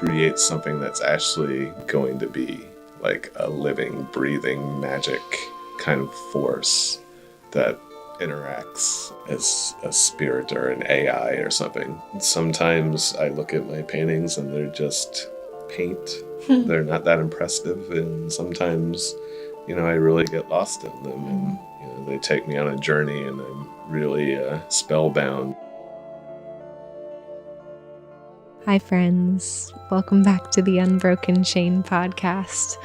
create something that's actually going to be like a living, breathing, magic kind of force that interacts as a spirit or an AI or something. Sometimes I look at my paintings and they're just paint. They're not that impressive, and sometimes, I really get lost in them, and they take me on a journey, and I'm really spellbound. Hi friends, welcome back to the Unbroken Chain podcast.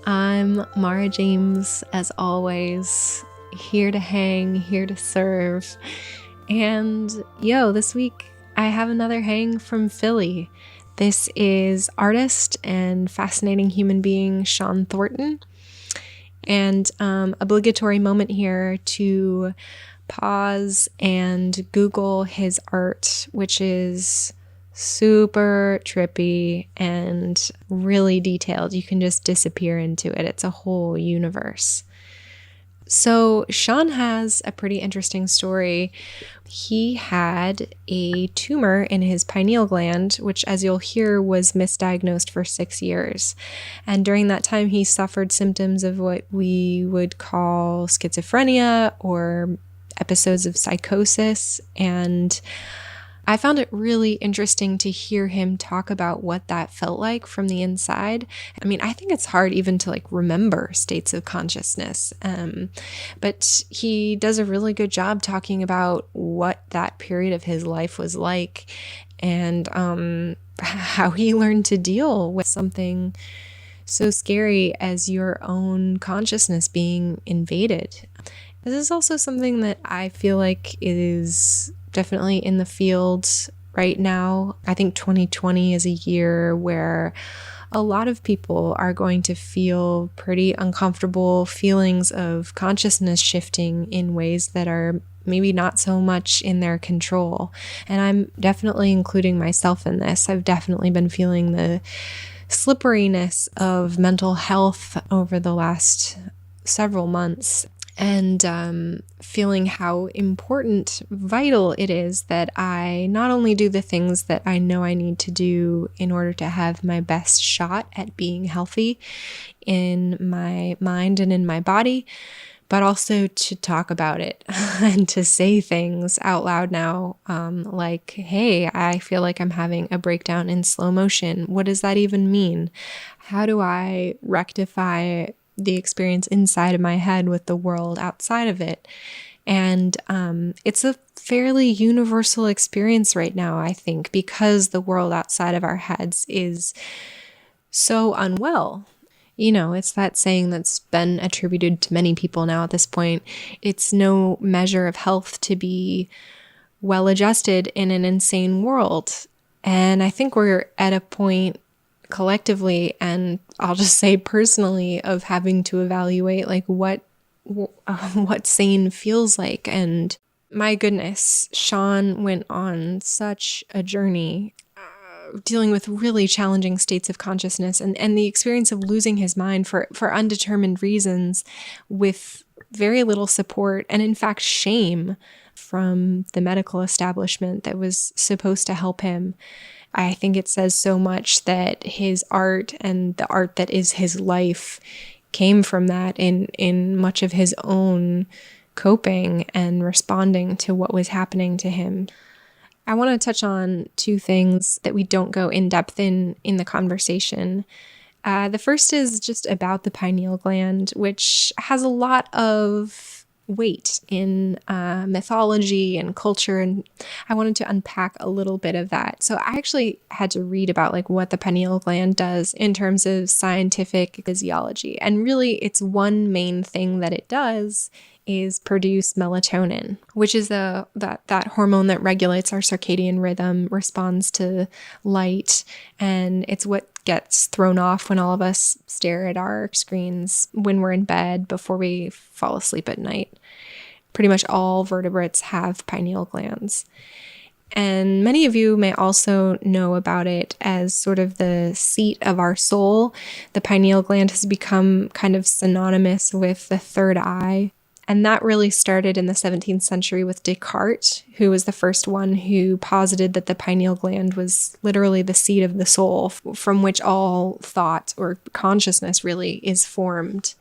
I'm Mara James, as always, here to hang, here to serve. And this week I have another hang from Philly. This is artist and fascinating human being Shawn Thornton. And obligatory moment here to pause and Google his art, which is super trippy and really detailed. You can just disappear into it. It's a whole universe. So Shawn has a pretty interesting story. He had a tumor in his pineal gland, which, as you'll hear, was misdiagnosed for 6 years. And during that time, he suffered symptoms of what we would call schizophrenia or episodes of psychosis. And I found it really interesting to hear him talk about what that felt like from the inside. I mean, I think it's hard even to remember states of consciousness. But he does a really good job talking about what that period of his life was like and how he learned to deal with something so scary as your own consciousness being invaded. This is also something that I feel like is definitely in the field right now. I think 2020 is a year where a lot of people are going to feel pretty uncomfortable feelings of consciousness shifting in ways that are maybe not so much in their control. And I'm definitely including myself in this. I've definitely been feeling the slipperiness of mental health over the last several months. And feeling how important, vital it is that I not only do the things that I know I need to do in order to have my best shot at being healthy in my mind and in my body, but also to talk about it and to say things out loud now, like, hey, I feel like I'm having a breakdown in slow motion. What does that even mean? How do I rectify the experience inside of my head with the world outside of it? And it's a fairly universal experience right now, I think, because the world outside of our heads is so unwell. It's that saying that's been attributed to many people now at this point. It's no measure of health to be well adjusted in an insane world. And I think we're at a point collectively, and I'll just say personally, of having to evaluate what sane feels like. And my goodness, Shawn went on such a journey dealing with really challenging states of consciousness and the experience of losing his mind for undetermined reasons with very little support and, in fact, shame from the medical establishment that was supposed to help him. I think it says so much that his art and the art that is his life came from that in much of his own coping and responding to what was happening to him. I want to touch on two things that we don't go in depth in the conversation. The first is just about the pineal gland, which has a lot of weight in mythology and culture, and I wanted to unpack a little bit of that. So I actually had to read about what the pineal gland does in terms of scientific physiology, and really its one main thing that it does is produce melatonin, which is that hormone that regulates our circadian rhythm, responds to light, and it's what gets thrown off when all of us stare at our screens when we're in bed before we fall asleep at night. Pretty much all vertebrates have pineal glands. And many of you may also know about it as sort of the seat of our soul. The pineal gland has become kind of synonymous with the third eye. And that really started in the 17th century with Descartes, who was the first one who posited that the pineal gland was literally the seat of the soul, from which all thought or consciousness really is formed.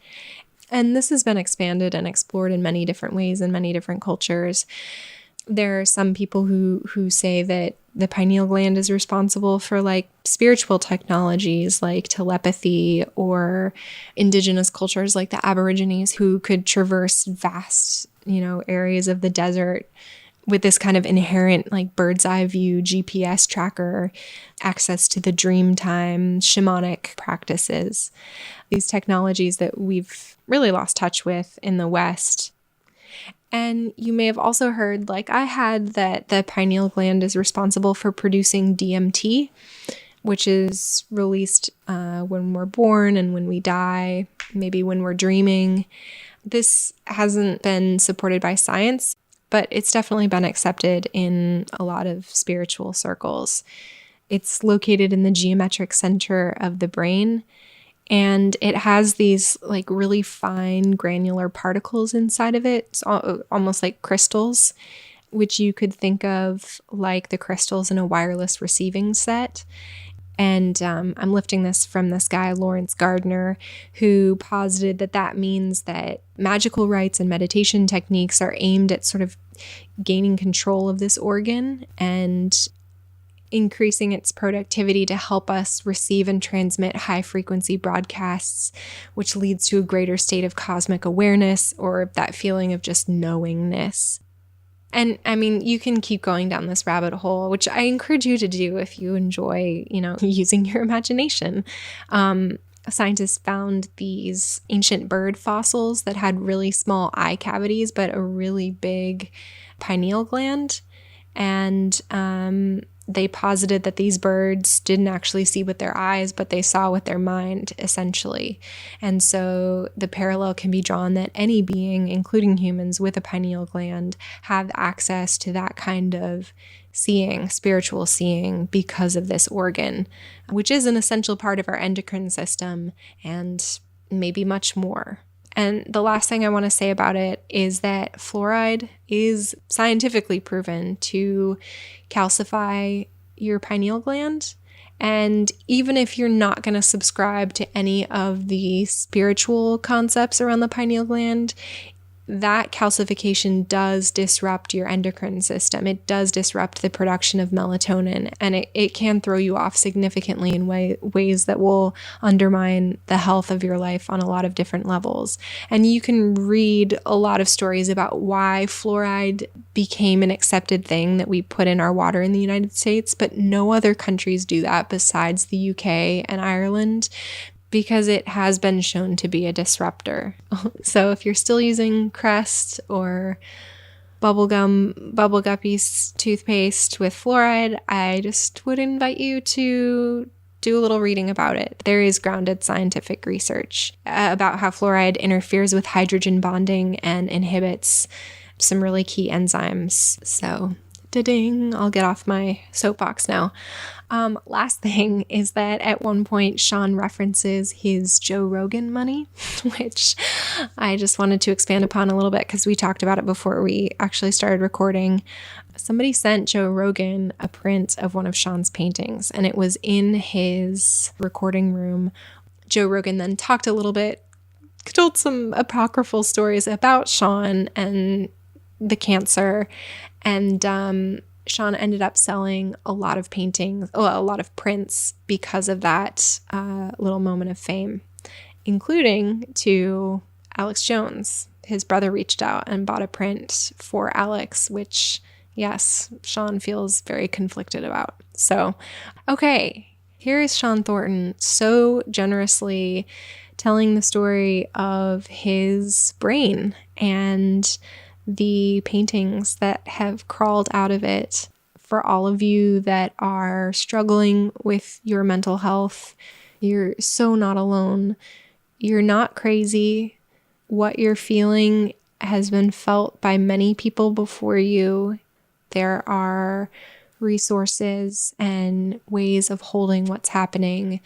And this has been expanded and explored in many different ways in many different cultures. There are some people who say that the pineal gland is responsible for like spiritual technologies like telepathy, or indigenous cultures like the Aborigines who could traverse vast, areas of the desert with this kind of inherent like bird's eye view GPS tracker, access to the dream time, shamanic practices. These technologies that we've really lost touch with in the West. And you may have also heard, like I had, that the pineal gland is responsible for producing DMT, which is released when we're born and when we die, maybe when we're dreaming. This hasn't been supported by science, but it's definitely been accepted in a lot of spiritual circles. It's located in the geometric center of the brain. And it has these like really fine granular particles inside of it. It's almost like crystals, which you could think of like the crystals in a wireless receiving set. And I'm lifting this from this guy, Lawrence Gardner, who posited that means that magical rites and meditation techniques are aimed at sort of gaining control of this organ and increasing its productivity to help us receive and transmit high-frequency broadcasts, which leads to a greater state of cosmic awareness or that feeling of just knowingness. And I mean, you can keep going down this rabbit hole, which I encourage you to do if you enjoy, using your imagination. Scientists found these ancient bird fossils that had really small eye cavities, but a really big pineal gland. And they posited that these birds didn't actually see with their eyes, but they saw with their mind, essentially. And so the parallel can be drawn that any being, including humans with a pineal gland, have access to that kind of seeing, spiritual seeing, because of this organ, which is an essential part of our endocrine system and maybe much more. And the last thing I want to say about it is that fluoride is scientifically proven to calcify your pineal gland. And even if you're not going to subscribe to any of the spiritual concepts around the pineal gland, that calcification does disrupt your endocrine system. It does disrupt the production of melatonin, and it can throw you off significantly in ways that will undermine the health of your life on a lot of different levels. And you can read a lot of stories about why fluoride became an accepted thing that we put in our water in the United States, but no other countries do that besides the UK and Ireland, because it has been shown to be a disruptor. So if you're still using Crest or Bubble Guppy's toothpaste with fluoride, I just would invite you to do a little reading about it. There is grounded scientific research about how fluoride interferes with hydrogen bonding and inhibits some really key enzymes. So, da-ding, I'll get off my soapbox now. Last thing is that at one point, Shawn references his Joe Rogan money, which I just wanted to expand upon a little bit because we talked about it before we actually started recording. Somebody sent Joe Rogan a print of one of Shawn's paintings, and it was in his recording room. Joe Rogan then talked a little bit, told some apocryphal stories about Shawn and the cancer, and Shawn ended up selling a lot of paintings, a lot of prints because of that little moment of fame, including to Alex Jones. His brother reached out and bought a print for Alex, which, yes, Shawn feels very conflicted about. So, okay, here is Shawn Thornton so generously telling the story of his brain and the paintings that have crawled out of it. For all of you that are struggling with your mental health, you're so not alone. You're not crazy. What you're feeling has been felt by many people before you. There are resources and ways of holding what's happening,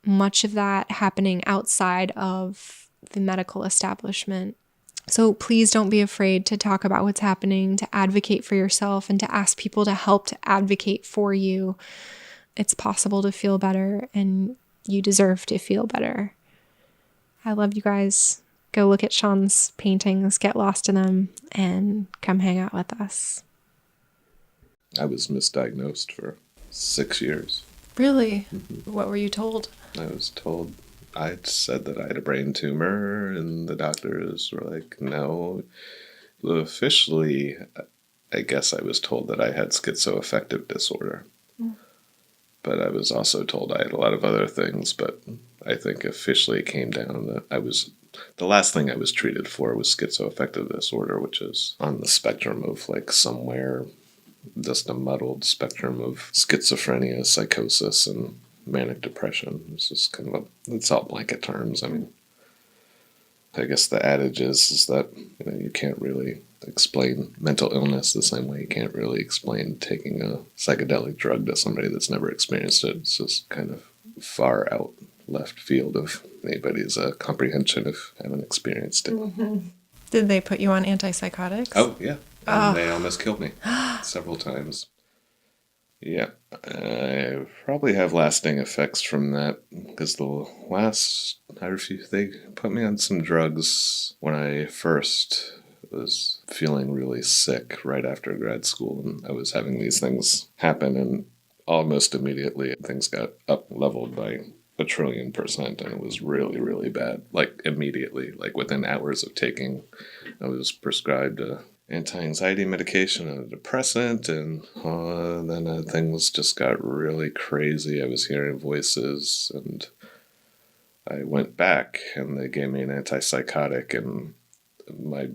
much of that happening outside of the medical establishment. So please don't be afraid to talk about what's happening, to advocate for yourself, and to ask people to help to advocate for you. It's possible to feel better, and you deserve to feel better. I love you guys. Go look at Shawn's paintings, get lost in them, and come hang out with us. I was misdiagnosed for 6 years. Really? What were you told? I was told, I said that I had a brain tumor, and the doctors were like, no. Officially, I guess I was told that I had schizoaffective disorder. But I was also told I had a lot of other things, but I think officially it came down that the last thing I was treated for was schizoaffective disorder, which is on the spectrum of like somewhere, just a muddled spectrum of schizophrenia, psychosis, and manic depression. It's just kind of it's all blanket terms. I mean, I guess the adage is that you can't really explain mental illness the same way you can't really explain taking a psychedelic drug to somebody that's never experienced it. It's just kind of far out left field of anybody's comprehension if I haven't experienced it. Mm-hmm. Did they put you on antipsychotics? Oh, yeah. And they almost killed me several times. Yeah, I probably have lasting effects from that because they put me on some drugs when I first was feeling really sick right after grad school, and I was having these things happen, and almost immediately things got up leveled by 1,000,000,000%, and it was really, really bad. Like immediately, like within hours of taking, I was prescribed anti-anxiety medication and a depressant, and then things just got really crazy. I was hearing voices, and I went back, and they gave me an antipsychotic, and my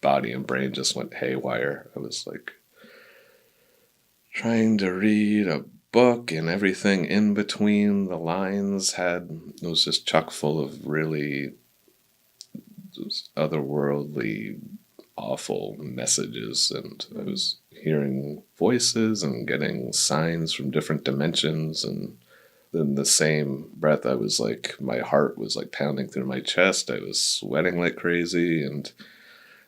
body and brain just went haywire. I was like trying to read a book, and everything in between the lines was just chock full of really otherworldly, awful messages, and I was hearing voices and getting signs from different dimensions, and in the same breath I was like, my heart was like pounding through my chest, I was sweating like crazy, and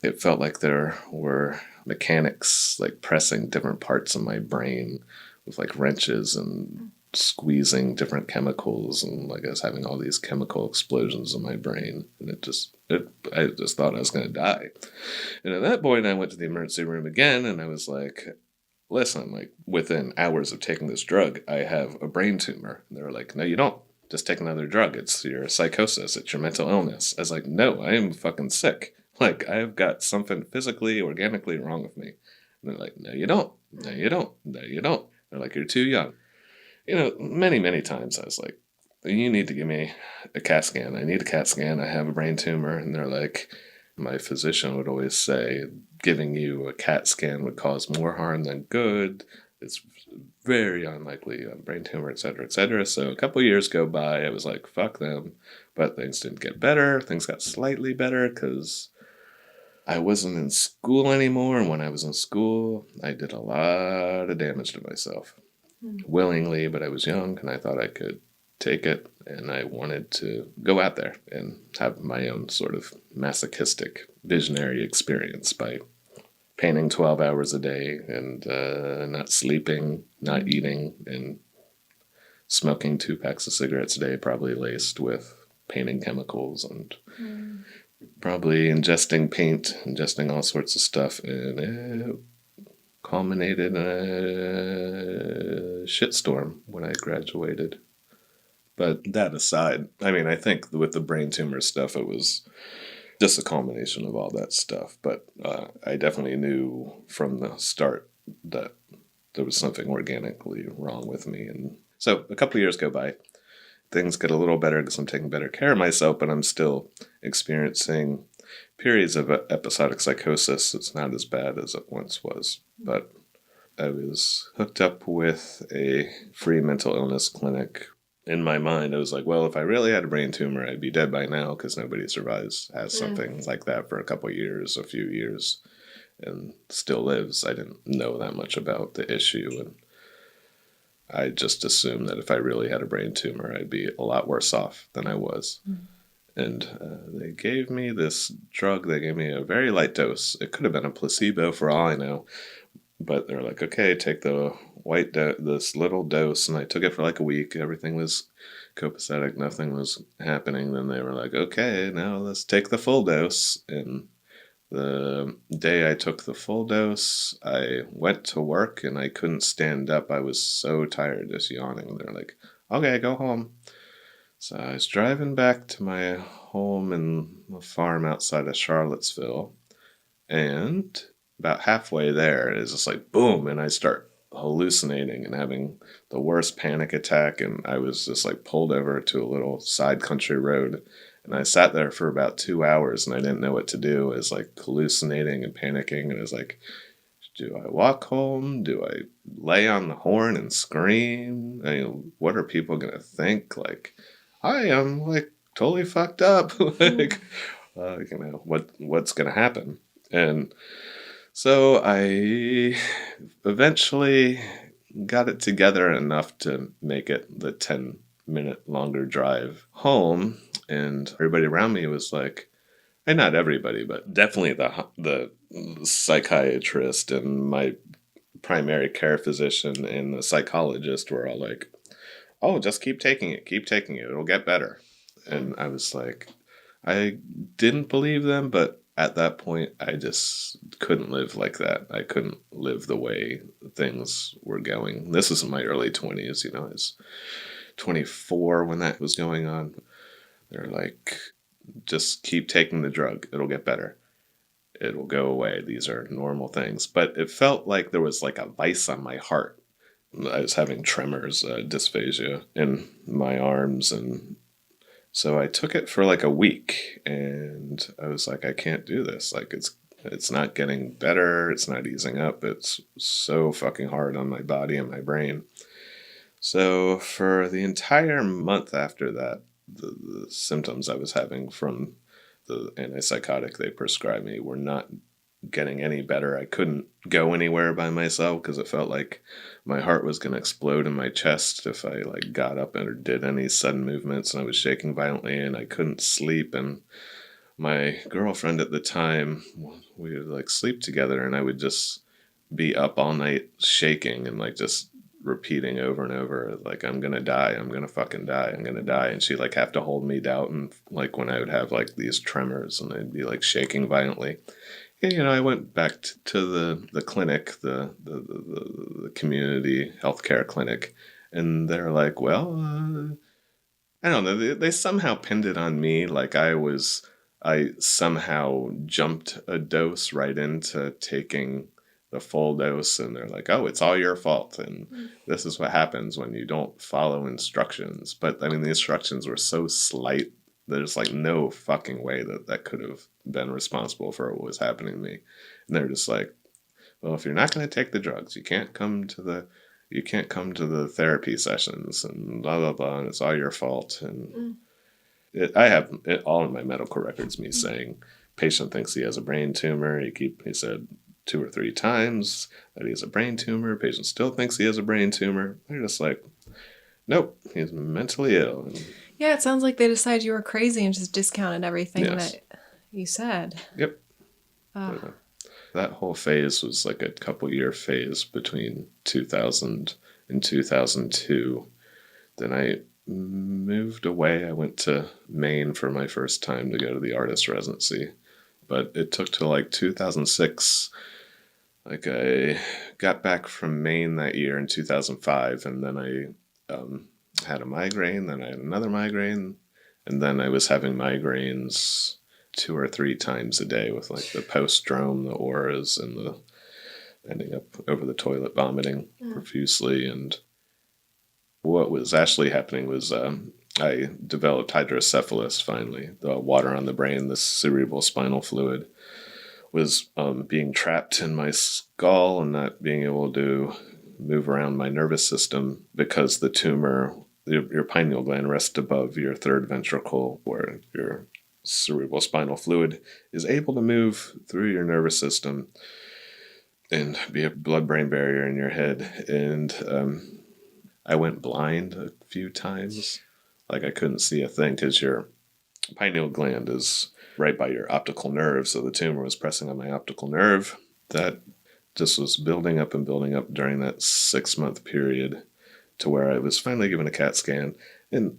it felt like there were mechanics like pressing different parts of my brain with like wrenches and squeezing different chemicals, and like I was having all these chemical explosions in my brain, and I just thought I was going to die. And at that point I went to the emergency room again, and I was like, listen, like within hours of taking this drug I have a brain tumor. And they were like, no you don't, just take another drug, it's your psychosis, it's your mental illness. I was like, no, I am fucking sick, like I've got something physically, organically wrong with me. And they're like, no you don't, no you don't, no you don't. They're like, you're too young. Many, many times I was like, you need to give me a CAT scan. I need a CAT scan. I have a brain tumor. And they're like, my physician would always say, giving you a CAT scan would cause more harm than good. It's very unlikely a brain tumor, et cetera, et cetera. So a couple of years go by. I was like, fuck them. But things didn't get better. Things got slightly better because I wasn't in school anymore. And when I was in school, I did a lot of damage to myself. Willingly, but I was young and I thought I could take it, and I wanted to go out there and have my own sort of masochistic visionary experience by painting 12 hours a day and not sleeping, not eating, and smoking 2 packs of cigarettes a day, probably laced with painting chemicals, and probably ingesting paint, ingesting all sorts of stuff, and it culminated in a shitstorm when I graduated. But that aside, I mean, I think with the brain tumor stuff, it was just a culmination of all that stuff. But I definitely knew from the start that there was something organically wrong with me. And so a couple of years go by. Things get a little better because I'm taking better care of myself, but I'm still experiencing periods of episodic psychosis. It's not as bad as it once was, but I was hooked up with a free mental illness clinic. In my mind, I was like, well, if I really had a brain tumor, I'd be dead by now because nobody has something like that for a couple of years, a few years, and still lives. I didn't know that much about the issue, and I just assumed that if I really had a brain tumor, I'd be a lot worse off than I was. And they gave me this drug. They gave me a very light dose. It could have been a placebo for all I know. But they're like, okay, take the this little dose. And I took it for like a week. Everything was copacetic. Nothing was happening. Then they were like, okay, now let's take the full dose. And the day I took the full dose, I went to work and I couldn't stand up. I was so tired, just yawning. They're like, okay, go home. So I was driving back to my home in a farm outside of Charlottesville. And about halfway there, it's just like, boom. And I start hallucinating and having the worst panic attack. And I was just like pulled over to a little side country road. And I sat there for about 2 hours and I didn't know what to do. I was like hallucinating and panicking. And I was like, do I walk home? Do I lay on the horn and scream? I mean, what are people going to think? Like, I am like totally fucked up. Like, what's going to happen? And so I eventually got it together enough to make it the 10-minute longer drive home. And everybody around me was like, and not everybody, but definitely the psychiatrist and my primary care physician and the psychologist were all like, oh, just keep taking it, it'll get better. And I was like, I didn't believe them, but at that point, I just couldn't live like that. I couldn't live the way things were going. This is in my early 20s, I was 24 when that was going on. They're like, just keep taking the drug. It'll get better. It'll go away. These are normal things. But it felt like there was like a vice on my heart. I was having tremors, dysphagia in my arms. And so I took it for like a week. And I was like, I can't do this. Like, it's not getting better. It's not easing up. It's so fucking hard on my body and my brain. So for the entire month after that, the symptoms I was having from the antipsychotic they prescribed me were not getting any better. I couldn't go anywhere by myself because it felt like my heart was going to explode in my chest if I like got up or did any sudden movements, and I was shaking violently and I couldn't sleep. And my girlfriend at the time, we would like sleep together and I would just be up all night shaking and like just repeating over and over, like, I'm gonna die, I'm gonna fucking die, I'm gonna die. And she'd like have to hold me down, and like when I would have like these tremors and I'd be like shaking violently. And I went back to the clinic, the community healthcare clinic, and they're like, well, I don't know, they somehow pinned it on me, like I somehow jumped a dose right into taking the full dose, and they're like, oh, it's all your fault, and this is what happens when you don't follow instructions. But I mean, the instructions were so slight, there's like no fucking way that could have been responsible for what was happening to me. And they're just like, well, if you're not going to take the drugs, you can't come to the therapy sessions and blah blah blah, and it's all your fault. And I have it all in my medical records, me saying patient thinks he has a brain tumor. He said 2 or 3 times that he has a brain tumor. Patient still thinks he has a brain tumor. They're just like, nope, he's mentally ill. Yeah, it sounds like they decided you were crazy and just discounted everything Yes. that you said. Yep. That whole phase was like a couple-year phase between 2000 and 2002. Then I moved away. I went to Maine for my first time to go to the artist residency. But it took till like 2006. Like I got back from Maine that year in 2005, and then I had a migraine, then I had another migraine, and then I was having migraines 2 or 3 times a day with like the post-drome, the auras, and the ending up over the toilet vomiting profusely. And what was actually happening was I developed hydrocephalus finally. The water on the brain, the cerebral spinal fluid, was being trapped in my skull and not being able to move around my nervous system because the tumor, your pineal gland, rests above your third ventricle, where your cerebral spinal fluid is able to move through your nervous system and be a blood-brain barrier in your head. And I went blind a few times. Like I couldn't see a thing because your pineal gland is right by your optical nerve, so the tumor was pressing on my optical nerve. That just was building up and building up during that 6-month period to where I was finally given a CAT scan. And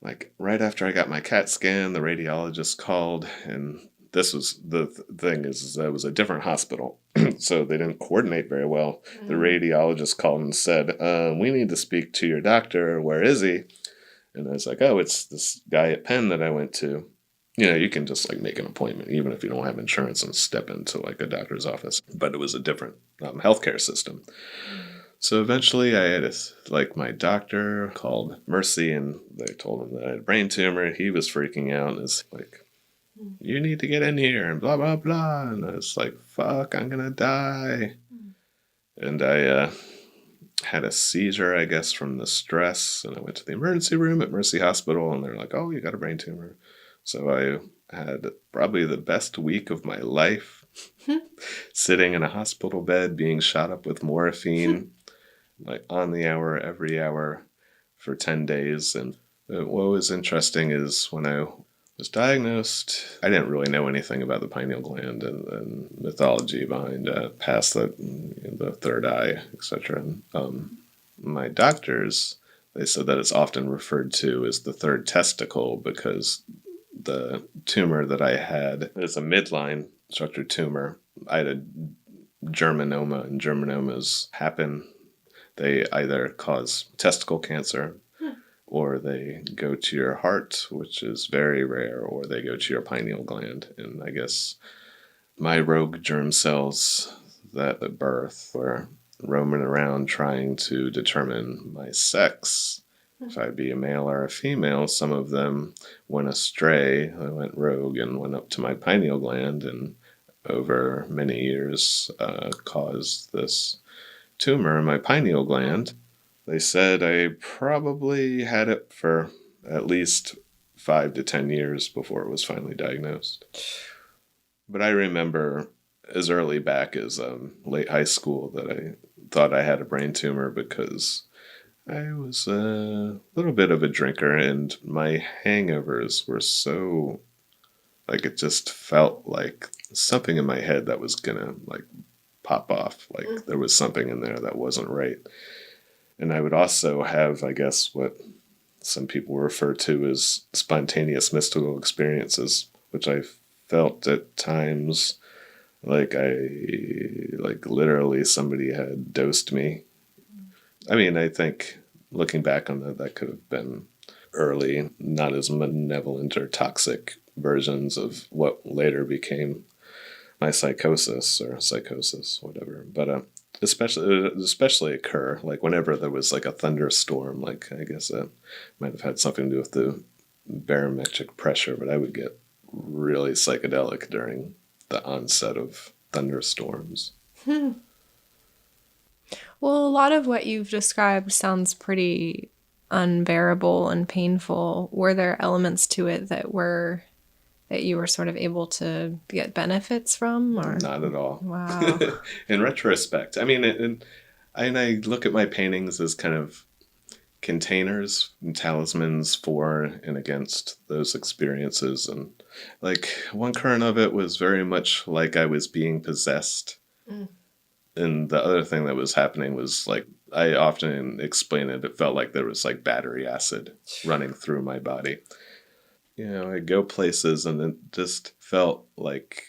like right after I got my CAT scan, the radiologist called, and this was the thing is that it was a different hospital, so they didn't coordinate very well. The radiologist called and said, "We need to speak to your doctor. Where is he?" And I was like, "Oh, it's this guy at Penn that I went to." You can just like make an appointment, even if you don't have insurance, and step into like a doctor's office. But it was a different healthcare system. So eventually I had my doctor called Mercy, and they told him that I had a brain tumor. He was freaking out and is like, "You need to get in here," and blah, blah, blah. And I was like, "Fuck, I'm going to die." And I had a seizure, I guess, from the stress. And I went to the emergency room at Mercy Hospital, and they're like, "Oh, you got a brain tumor." So I had probably the best week of my life, sitting in a hospital bed, being shot up with morphine, like on the hour, every hour for 10 days. And what was interesting is when I was diagnosed, I didn't really know anything about the pineal gland and mythology behind past the third eye, etc. My doctors, they said that it's often referred to as the third testicle because the tumor that I had is a midline structured tumor. I had a germinoma, and germinomas happen. They either cause testicle cancer, or they go to your heart, which is very rare, or they go to your pineal gland. And I guess my rogue germ cells that at birth were roaming around trying to determine my sex, if I'd be a male or a female. Some of them went astray. They went rogue and went up to my pineal gland, and over many years caused this tumor in my pineal gland. They said I probably had it for at least 5 to 10 years before it was finally diagnosed. But I remember as early back as late high school that I thought I had a brain tumor because I was a little bit of a drinker, and my hangovers were so, like, it just felt like something in my head that was gonna, like, pop off. Like, there was something in there that wasn't right. And I would also have, I guess, what some people refer to as spontaneous mystical experiences, which I felt at times like literally somebody had dosed me. I mean, I think looking back on that could have been early, not as malevolent or toxic versions of what later became my psychosis, whatever. But especially occur like whenever there was like a thunderstorm. Like I guess that might have had something to do with the barometric pressure, but I would get really psychedelic during the onset of thunderstorms. Well, a lot of what you've described sounds pretty unbearable and painful. Were there elements to it that you were sort of able to get benefits from? Or Not at all. wow. In retrospect, I mean, and I look at my paintings as kind of containers and talismans for and against those experiences. And like one current of it was very much like I was being possessed. And the other thing that was happening was like, I often explain it, it felt like there was like battery acid running through my body. I'd go places and it just felt like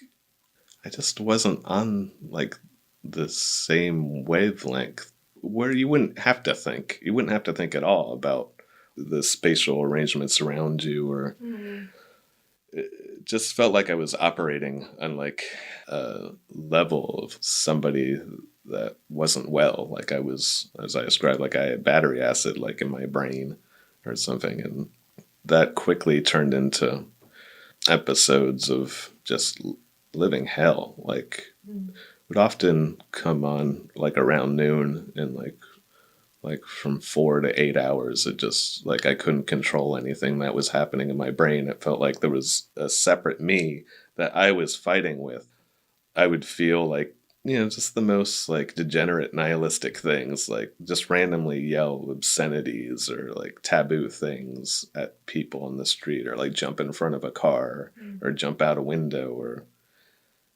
I just wasn't on like the same wavelength where you wouldn't have to think. You wouldn't have to think at all about the spatial arrangements around you, or it just felt like I was operating on like a level of somebody that wasn't well. Like I was, as I described, like I had battery acid like in my brain or something. And that quickly turned into episodes of just living hell. Like would often come on like around noon, and like from 4 to 8 hours, it just like I couldn't control anything that was happening in my brain. It felt like there was a separate me that I was fighting with. I would feel like just the most like degenerate nihilistic things, like just randomly yell obscenities or like taboo things at people on the street, or like jump in front of a car or jump out a window, or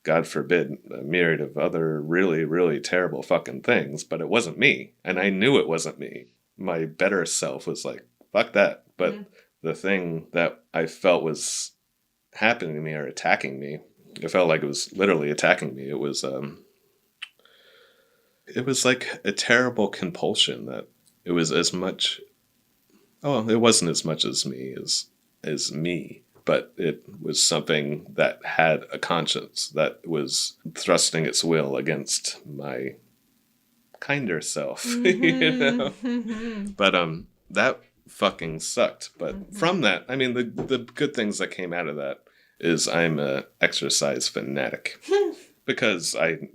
God forbid, a myriad of other really, really terrible fucking things. But it wasn't me. And I knew it wasn't me. My better self was like, fuck that. But the thing that I felt was happening to me or attacking me, it felt like it was literally attacking me. It was like a terrible compulsion that it was as much, oh, it wasn't as much as me as me, but it was something that had a conscience that was thrusting its will against my kinder self, But that fucking sucked. But from that, I mean, the good things that came out of that is I'm a exercise fanatic because I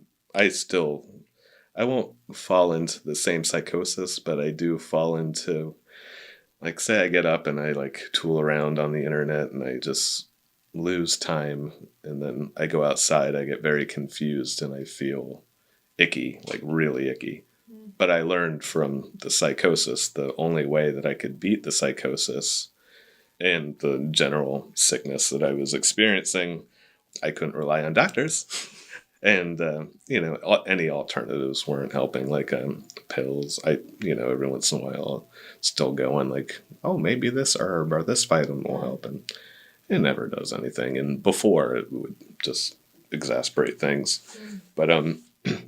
won't fall into the same psychosis, but I do fall into, like, say I get up and I like tool around on the internet and I just lose time, and then I go outside, I get very confused and I feel icky, like really icky. But I learned from the psychosis the only way that I could beat the psychosis and the general sickness that I was experiencing, I couldn't rely on doctors. And, any alternatives weren't helping, like pills. Every once in a while, I'll still go on, like, oh, maybe this herb or this vitamin will help. And it never does anything. And before, it would just exasperate things. But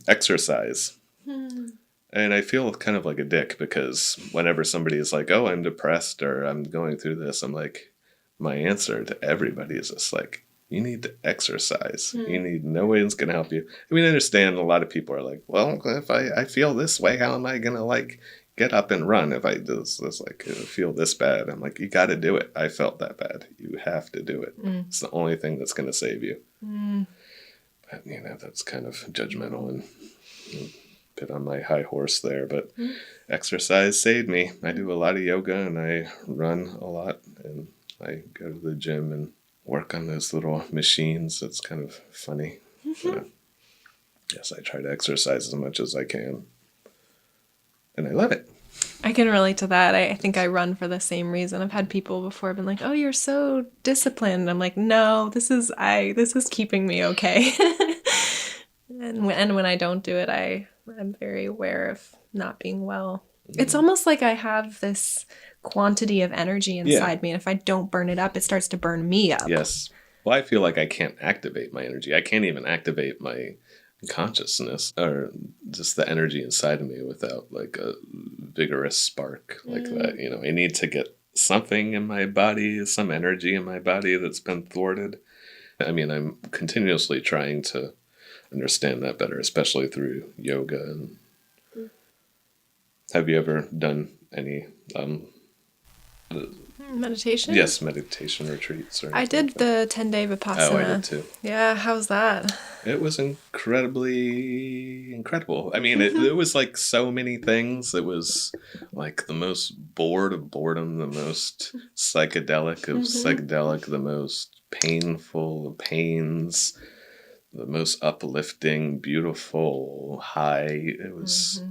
exercise. And I feel kind of like a dick because whenever somebody is like, oh, I'm depressed or I'm going through this, I'm like, my answer to everybody is just like, you need to exercise. No one's going to help you. I mean, I understand a lot of people are like, well, if I feel this way, how am I going to like get up and run if I do this like feel this bad? I'm like, you got to do it. I felt that bad. You have to do it. It's the only thing that's going to save you. But, that's kind of judgmental and bit on my high horse there, but exercise saved me. I do a lot of yoga and I run a lot and I go to the gym and work on those little machines. That's kind of funny. Yes, I try to exercise as much as I can and I love it. I can relate to that. I think I run for the same reason. I've had people before been like, oh, you're so disciplined. I'm like, no, this is keeping me okay. And when I don't do it, I'm very aware of not being well. It's almost like I have this quantity of energy inside me, and if I don't burn it up, it starts to burn me up. Yes. Well, I feel like I can't activate my energy. I can't even activate my consciousness or just the energy inside of me without like a vigorous spark like that. I need to get something in my body, some energy in my body that's been thwarted. I mean, I'm continuously trying to understand that better, especially through yoga. And have you ever done any meditation? Yes, meditation retreats. I did the 10-day Vipassana. Oh, I did too. Yeah, how's that? It was incredibly incredible. I mean, it was like so many things. It was like the most bored of boredom, the most psychedelic of psychedelic, the most painful of pains, the most uplifting, beautiful high. It was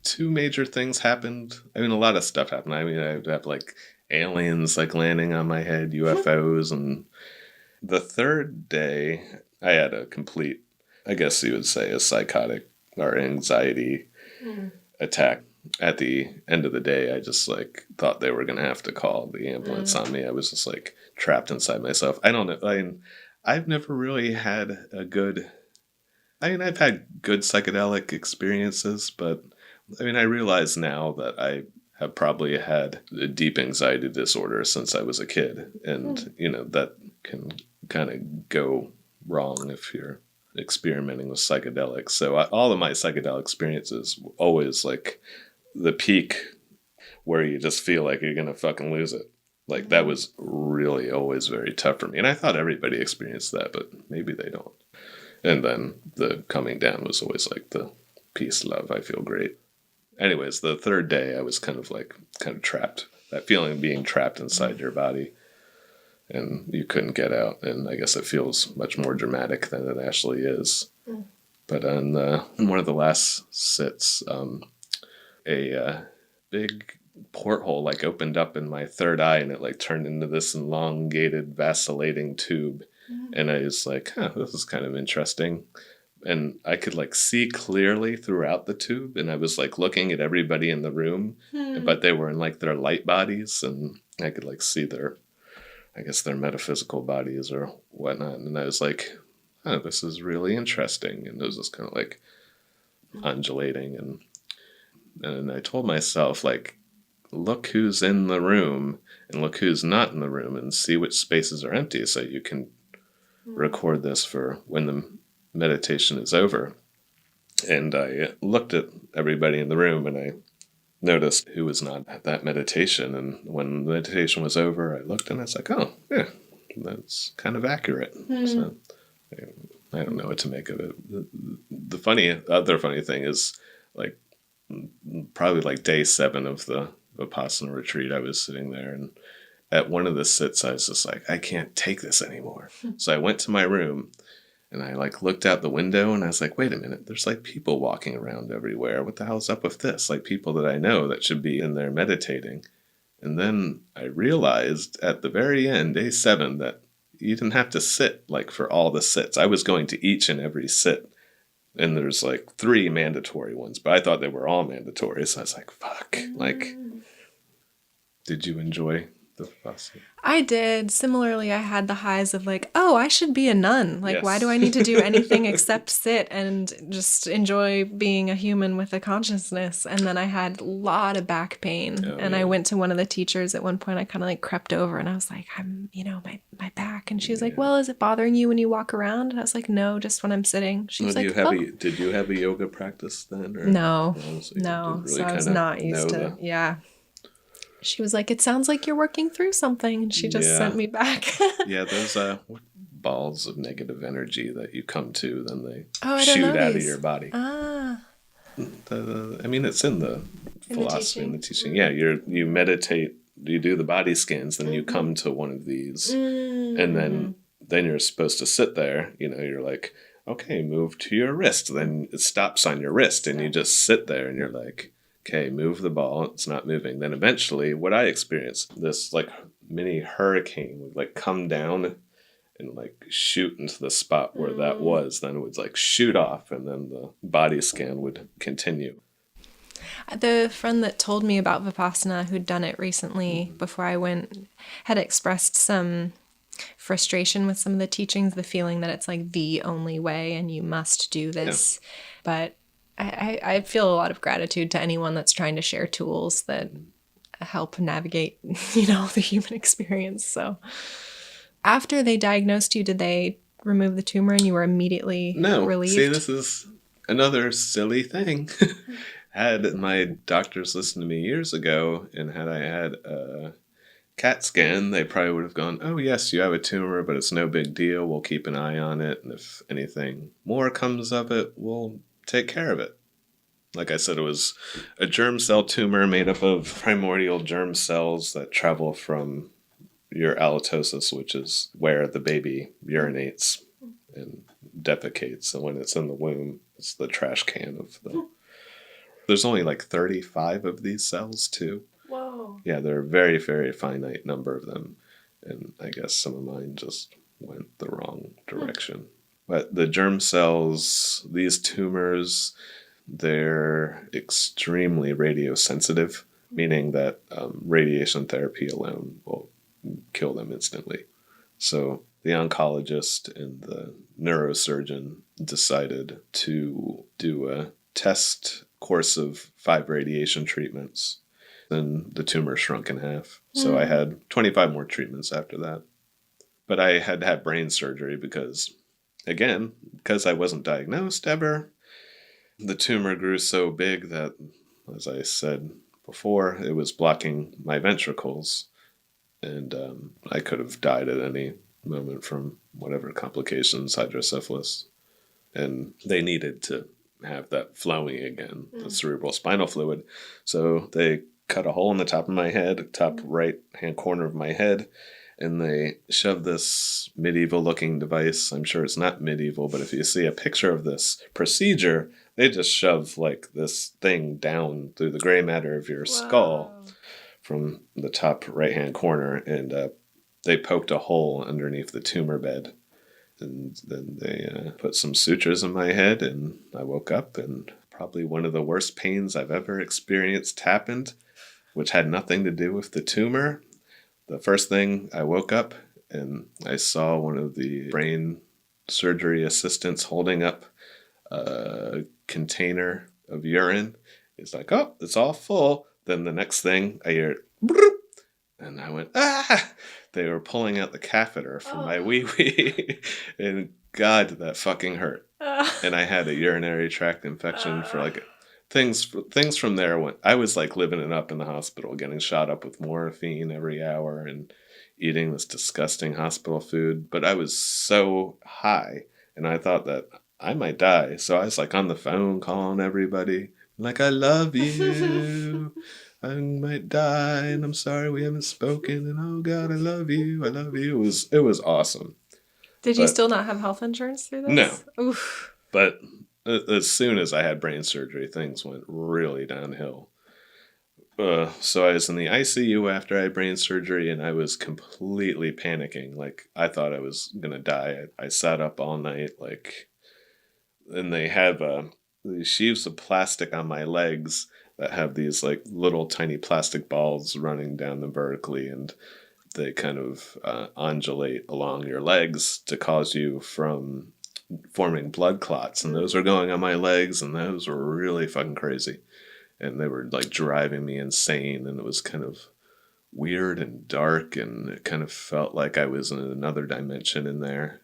two major things happened. I mean, a lot of stuff happened. I mean, I'd have like aliens like landing on my head, UFOs, and the third day I had a complete, I guess you would say, a psychotic or anxiety attack. At the end of the day, I just like thought they were going to have to call the ambulance on me. I was just like trapped inside myself. I don't know. I mean, I've never really had I've had good psychedelic experiences, but I mean, I realize now that I have probably had a deep anxiety disorder since I was a kid. And, that can kind of go wrong if you're experimenting with psychedelics. So all of my psychedelic experiences were always like the peak where you just feel like you're going to fucking lose it. Like that was really always very tough for me. And I thought everybody experienced that, but maybe they don't. And then the coming down was always like the peace, love, I feel great. Anyways, the third day I was kind of trapped. That feeling of being trapped inside your body and you couldn't get out. And I guess it feels much more dramatic than it actually is. But in one of the last sits, a big porthole like opened up in my third eye, and it like turned into this elongated, vacillating tube. And I was like, this is kind of interesting. And I could like see clearly throughout the tube, and I was like looking at everybody in the room, but they were in like their light bodies, and I could like see their metaphysical bodies or whatnot. And I was like, this is really interesting. And it was just kind of like undulating. And I told myself, like, look who's in the room and look who's not in the room and see which spaces are empty so you can record this for when the meditation is over. And I looked at everybody in the room and I noticed who was not at that meditation. And when the meditation was over, I looked and I was like, oh, yeah, that's kind of accurate. So I don't know what to make of it. The other funny thing is, like, probably like day 7 of the Vipassana retreat, I was sitting there, and at one of the sits, I was just like, I can't take this anymore. So I went to my room, and I like looked out the window, and I was like, wait a minute, there's like people walking around everywhere. What the hell's up with this? Like people that I know that should be in there meditating. And then I realized at the very end, day 7, that you didn't have to sit like for all the sits. I was going to each and every sit. And there's like 3 mandatory ones, but I thought they were all mandatory. So I was like, fuck. Like, did you enjoy the Vipassana? I did. Similarly, I had the highs of like, oh, I should be a nun. Like, Yes. why do I need to do anything except sit and just enjoy being a human with a consciousness? And then I had a lot of back pain. I went to one of the teachers at one point. I kind of like crept over and I was like, my back. And she was like, well, is it bothering you when you walk around? And I was like, no, just when I'm sitting. She was like, did you have a yoga practice then? Or? No. So No. So I was not used to, yeah. She was like, it sounds like you're working through something. And she just sent me back. Yeah, those balls of negative energy that you come to, then they shoot out of your body. Ah. I mean, it's in the philosophy and the teaching. Yeah, you meditate, you do the body scans, then you come to one of these. And then you're supposed to sit there. You're like, okay, move to your wrist. Then it stops on your wrist, and you just sit there, and you're like, okay, move the ball. It's not moving. Then eventually, what I experienced, this like mini hurricane would like come down and like shoot into the spot where that was. Then it would like shoot off, and then the body scan would continue. The friend that told me about Vipassana, who'd done it recently before I went, had expressed some frustration with some of the teachings, the feeling that it's like the only way and you must do this. Yeah. But I feel a lot of gratitude to anyone that's trying to share tools that help navigate, the human experience. So after they diagnosed you, did they remove the tumor and you were immediately relieved? See, this is another silly thing. Had my doctors listened to me years ago, and had I had a CAT scan, they probably would have gone, oh yes, you have a tumor, but it's no big deal. We'll keep an eye on it. And if anything more comes of it, we'll take care of it. Like I said, it was a germ cell tumor made up of primordial germ cells that travel from your halitosis, which is where the baby urinates and defecates. And when it's in the womb, it's the trash can of the... There's only like 35 of these cells, too. Whoa. Yeah, there are a very, very finite number of them. And I guess some of mine just went the wrong direction. But the germ cells, these tumors, they're extremely radiosensitive, meaning that radiation therapy alone will kill them instantly. So the oncologist and the neurosurgeon decided to do a test course of 5 radiation treatments. Then the tumor shrunk in half. So I had 25 more treatments after that. But I had to have brain surgery because I wasn't diagnosed ever, the tumor grew so big that, as I said before, it was blocking my ventricles. And I could have died at any moment from whatever complications, hydrocephalus. And they needed to have that flowing again, the cerebral spinal fluid. So they cut a hole in the top of my head, top right hand corner of my head, and they shove this medieval looking device. I'm sure it's not medieval, but if you see a picture of this procedure, they just shove like this thing down through the gray matter of your skull from the top right hand corner, and they poked a hole underneath the tumor bed. And then they put some sutures in my head, and I woke up, and probably one of the worst pains I've ever experienced happened, which had nothing to do with the tumor. The first thing, I woke up, and I saw one of the brain surgery assistants holding up a container of urine. He's like, oh, it's all full. Then the next thing, I hear, broop, and I went, ah! They were pulling out the catheter from my wee-wee. And God, that fucking hurt. And I had a urinary tract infection for like things from there. When I was like living it up in the hospital, getting shot up with morphine every hour and eating this disgusting hospital food. But I was so high, and I thought that I might die. So I was like on the phone calling everybody, like, I love you. I might die, and I'm sorry we haven't spoken, and oh God, I love you. I love you. It was awesome. Did you still not have health insurance through this? No. Oof. But as soon as I had brain surgery, things went really downhill. So I was in the ICU after I had brain surgery, and I was completely panicking. Like, I thought I was going to die. I sat up all night, and they have these sheaves of plastic on my legs that have these like little tiny plastic balls running down them vertically, and they kind of undulate along your legs to cause you from forming blood clots. And those were going on my legs, and those were really fucking crazy. And they were like driving me insane, and it was kind of weird and dark, and it kind of felt like I was in another dimension in there.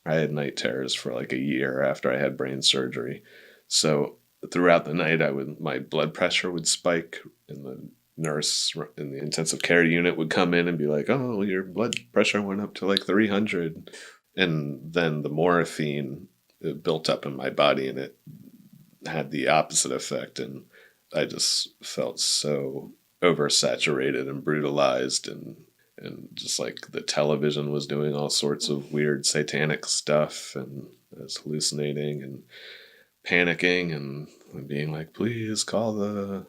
I had night terrors for like a year after I had brain surgery. So throughout the night, my blood pressure would spike, and the nurse in the intensive care unit would come in and be like, oh, your blood pressure went up to like 300. And then the morphine, it built up in my body, and it had the opposite effect. And I just felt so oversaturated and brutalized, and just like the television was doing all sorts of weird satanic stuff, and I was hallucinating and panicking and being like, please call the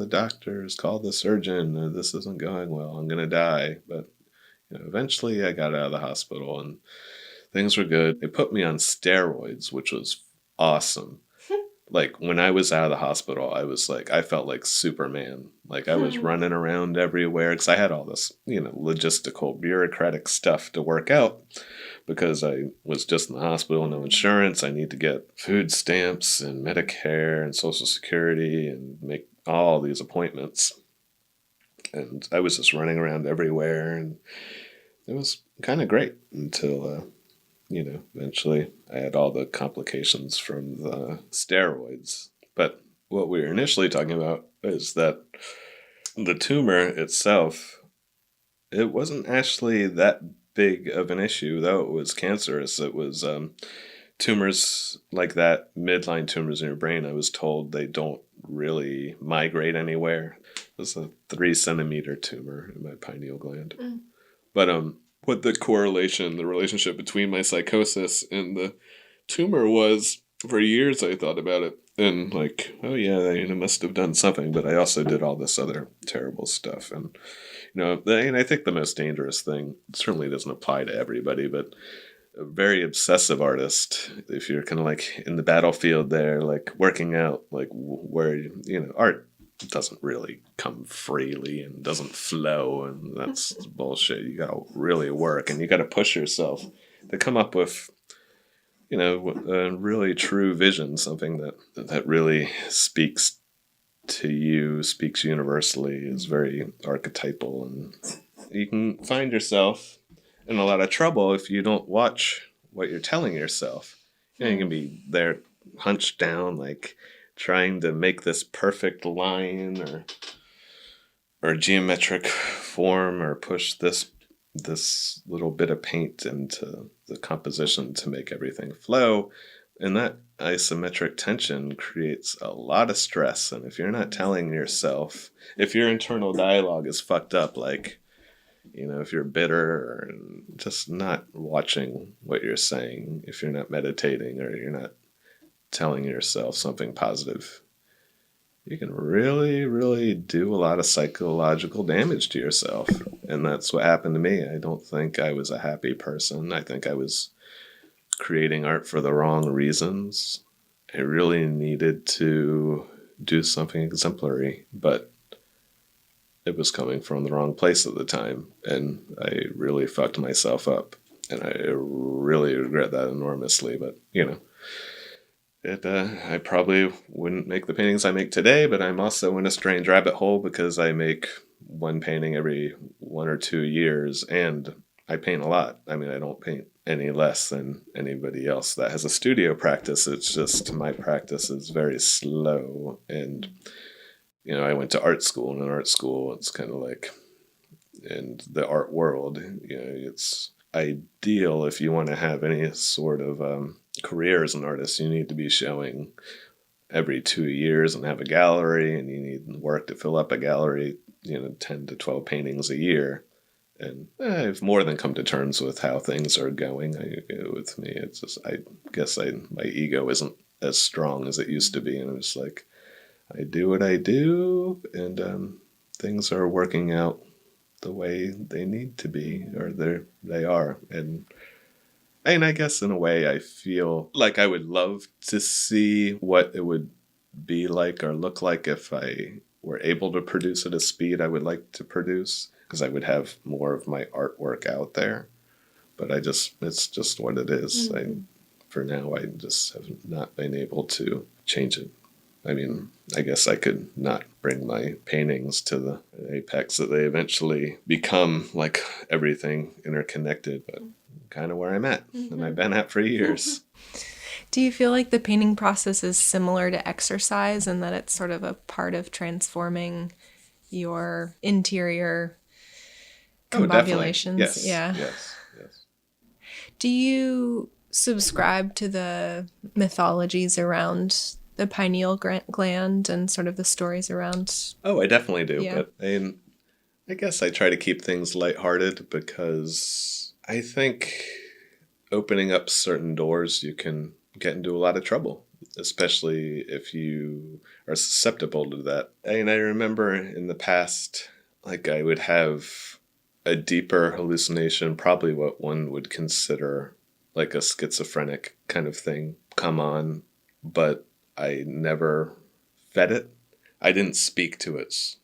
doctors, call the surgeon, this isn't going well, I'm gonna die. But eventually I got out of the hospital and things were good. They put me on steroids, which was awesome. Like, when I was out of the hospital, I felt like Superman. Like, I was running around everywhere because I had all this, logistical, bureaucratic stuff to work out because I was just in the hospital, no insurance. I need to get food stamps and Medicare and Social Security and make all these appointments. And I was just running around everywhere, and it was kind of great until eventually I had all the complications from the steroids. But what we were initially talking about is that the tumor itself, it wasn't actually that big of an issue, though it was cancerous. It was tumors like that, midline tumors in your brain. I was told they don't really migrate anywhere. It was a 3-centimeter tumor in my pineal gland. But what the relationship between my psychosis and the tumor was, for years I thought about it. And like, oh yeah, they must have done something. But I also did all this other terrible stuff. And, and I think the most dangerous thing, certainly doesn't apply to everybody, but a very obsessive artist, if you're kind of like in the battlefield there, like working out, like where, art doesn't really come freely and doesn't flow, and that's bullshit. You gotta really work, and you gotta push yourself to come up with a really true vision, something that really speaks to you, speaks universally, is very archetypal, and you can find yourself in a lot of trouble if you don't watch what you're telling yourself. You can be there hunched down, like trying to make this perfect line or geometric form, or push this little bit of paint into the composition to make everything flow. And that isometric tension creates a lot of stress. And if you're not telling yourself, if your internal dialogue is fucked up, like, if you're bitter or just not watching what you're saying, if you're not meditating or you're not telling yourself something positive, you can really, really do a lot of psychological damage to yourself. And that's what happened to me. I don't think I was a happy person. I think I was creating art for the wrong reasons. I really needed to do something exemplary, but it was coming from the wrong place at the time, and I really fucked myself up, and I really regret that enormously. But I probably wouldn't make the paintings I make today, but I'm also in a strange rabbit hole because I make one painting every 1 or 2 years, and I paint a lot. I mean, I don't paint any less than anybody else that has a studio practice. It's just my practice is very slow, and I went to art school, and in art school, it's kind of like in the art world, it's ideal if you want to have any sort of career as an artist. You need to be showing every 2 years and have a gallery, and you need work to fill up a gallery, 10 to 12 paintings a year. And I've more than come to terms with how things are going. With me, it's just, I guess my ego isn't as strong as it used to be, and I'm just like, I do what I do, and things are working out the way they need to be, or they are. And I guess in a way I feel like I would love to see what it would be like or look like if I were able to produce at a speed I would like to produce, because I would have more of my artwork out there. But it's just what it is. Mm-hmm. For now, I just have not been able to change it. I mean, I guess I could not bring my paintings to the apex that they eventually become, like everything interconnected, but kind of where I'm at, and I've been at for years. Do you feel like the painting process is similar to exercise, and that it's sort of a part of transforming your interior combobulations? Yes. Yeah. Yes. Do you subscribe to the mythologies around the pineal gland and sort of the stories around? Oh, I definitely do. Yeah. But I guess I try to keep things lighthearted, because I think opening up certain doors, you can get into a lot of trouble, especially if you are susceptible to that. I remember in the past, like, I would have a deeper hallucination, probably what one would consider like a schizophrenic kind of thing, come on, but I never fed it. I didn't speak to it.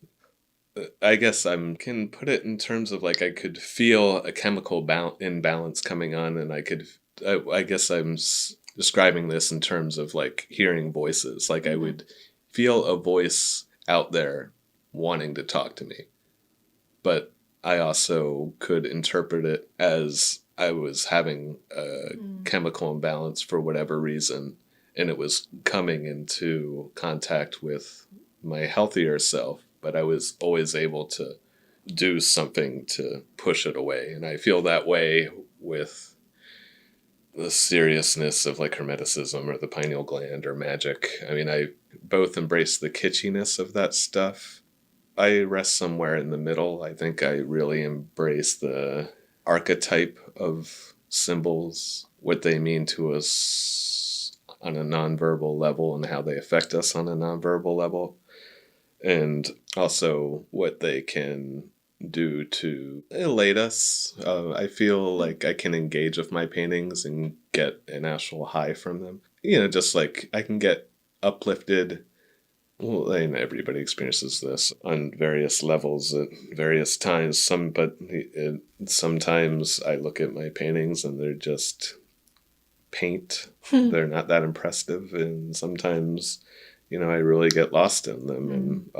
I guess can put it in terms of like I could feel a chemical imbalance coming on, and I guess I'm describing this in terms of like hearing voices. Like I would feel a voice out there wanting to talk to me, but I also could interpret it as I was having a chemical imbalance for whatever reason, and it was coming into contact with my healthier self, but I was always able to do something to push it away. And I feel that way with the seriousness of like Hermeticism or the pineal gland or magic. I mean, I both embrace the kitschiness of that stuff. I rest somewhere in the middle. I think I really embrace the archetype of symbols, what they mean to us on a nonverbal level and how they affect us on a nonverbal level, and also what they can do to elate us. I feel like I can engage with my paintings and get an actual high from them. Just like I can get uplifted. Well, everybody experiences this on various levels at various times. Sometimes I look at my paintings and they're just paint. They're not that impressive, and sometimes, I really get lost in them,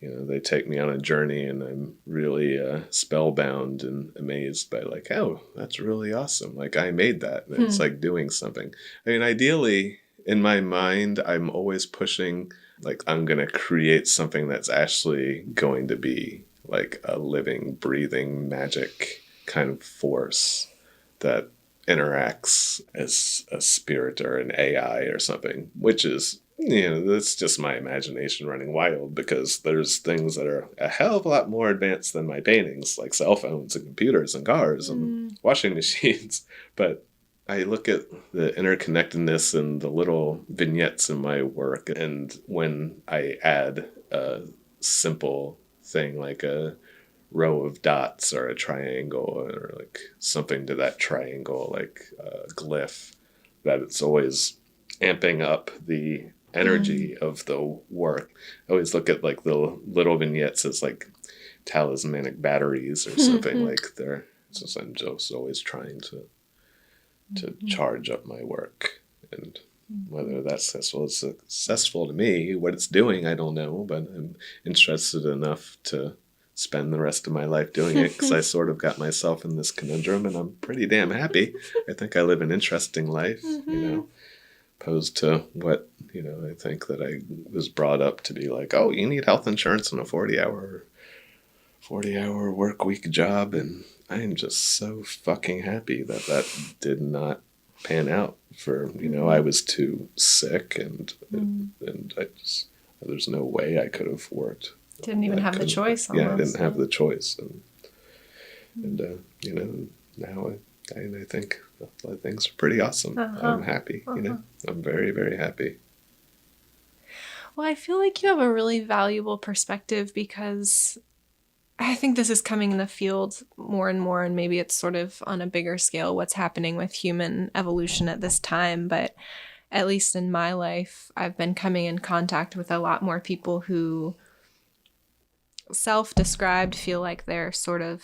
and they take me on a journey, and I'm really spellbound and amazed by like, oh, that's really awesome. Like I made that, and it's like doing something. I mean, ideally, in my mind, I'm always pushing, like, I'm going to create something that's actually going to be like a living, breathing, magic kind of force that interacts as a spirit or an AI or something, which is That's just my imagination running wild, because there's things that are a hell of a lot more advanced than my paintings, like cell phones and computers and cars and washing machines. But I look at the interconnectedness and the little vignettes in my work, and when I add a simple thing like a row of dots or a triangle or like something to that triangle, like a glyph, that it's always amping up the energy of the work. I always look at like the little vignettes as like talismanic batteries or something. Like they're just, I'm just always trying to charge up my work, and whether that's successful to me, what it's doing, I don't know, but I'm interested enough to spend the rest of my life doing it, because I sort of got myself in this conundrum and I'm pretty damn happy. I think I live an interesting life, opposed to what, I think that I was brought up to be like, oh, you need health insurance and a 40-hour work week job. And I am just so fucking happy that did not pan out for, I was too sick and I just, there's no way I could have worked. Didn't even have the choice. Almost. Yeah, I didn't have the choice. And now I think things are pretty awesome. I'm happy, I'm very, very happy. Well, I feel like you have a really valuable perspective, because I think this is coming in the field more and more, and maybe it's sort of on a bigger scale what's happening with human evolution at this time. But at least in my life, I've been coming in contact with a lot more people who self-described feel like they're sort of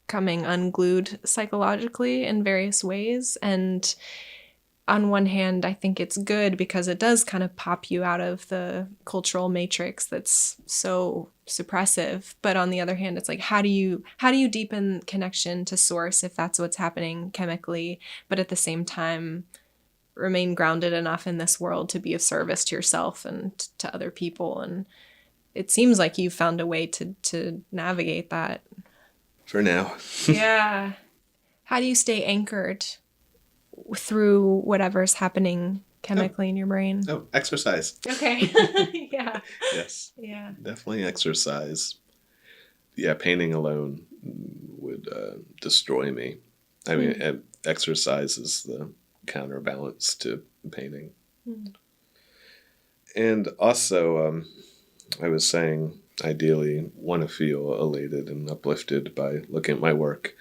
coming unglued psychologically in various ways. And on one hand, I think it's good because it does kind of pop you out of the cultural matrix that's so suppressive. But on the other hand, it's like, how do you deepen connection to source if that's what's happening chemically, but at the same time remain grounded enough in this world to be of service to yourself and to other people? And it seems like you found a way to navigate that. For now. Yeah. How do you stay anchored through whatever's happening chemically in your brain? Oh, exercise. Okay. Yeah. Yes. Yeah. Definitely exercise. Yeah, painting alone would destroy me. I mean, exercise is the counterbalance to painting. And also, I was saying, ideally, want to feel elated and uplifted by looking at my work.